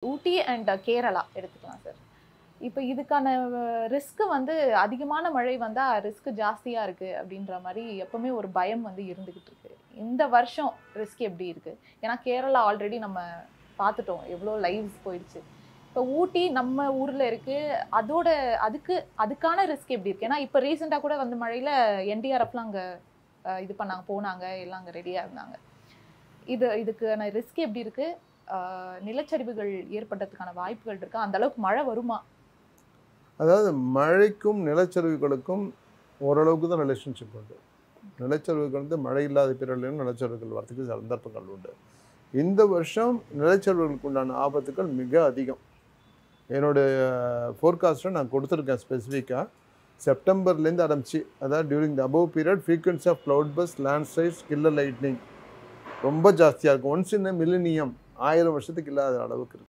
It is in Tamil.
ஊட்டி அண்ட் கேரளா எடுத்துக்கலாம் சார். இப்போ இதுக்கான ரிஸ்க் வந்து அதிகமான மழை வந்தா ரிஸ்க் ஜாஸ்தியா இருக்கு அப்படின்ற மாதிரி எப்பவுமே ஒரு பயம் வந்து இருந்துகிட்டு இருக்கு. இந்த வருஷம் ரிஸ்க் எப்படி இருக்கு? ஏன்னா கேரளா ஆல்ரெடி நம்ம பார்த்துட்டோம், எவ்வளோ லைவ்ஸ் போயிடுச்சு. இப்போ ஊட்டி நம்ம ஊர்ல இருக்கு, அதுக்கான ரிஸ்க் எப்படி இருக்கு? ஏன்னா இப்போ ரீசெண்டாக கூட வந்து மழையில என்டிஆர்எஃப்லாம் அங்கே இது பண்ணாங்க, போனாங்க, எல்லாம் அங்கே ரெடியாக இருந்தாங்க. இதுக்கான ரிஸ்க் எப்படி இருக்கு? நிலச்சரிவுகள் ஏற்படுறதுக்கான வாய்ப்புகள் இருக்கா? அந்த அளவுக்கு மழை வருமா? அதாவது மழைக்கும் நிலச்சரிவுகளுக்கும் ஓரளவுக்கு தான் ரிலேஷன்ஷிப் உண்டு. நிலச்சரிவுகள் வந்து மழை இல்லாத பீரியட்லையும் நிலச்சரிவுகள் வரத்துக்கு சந்தர்ப்பங்கள் உண்டு. இந்த வருஷம் நிலச்சரிவுகளுக்கு உண்டான ஆபத்துக்கள் மிக அதிகம். என்னுடைய ஃபோர்காஸ்ட்டை நான் கொடுத்துருக்கேன் ஸ்பெசிஃபிக்காக. செப்டம்பர்லேருந்து ஆரம்பிச்சு, அதாவது during the above period frequency of cloud burst, landslides, killer lightning ரொம்ப ஜாஸ்தியாக இருக்கும். ஒன்ஸ் இன் மில்லினியம் 1000 வருஷத்துக்கு இல்லாத அளவுக்கு இருக்குது.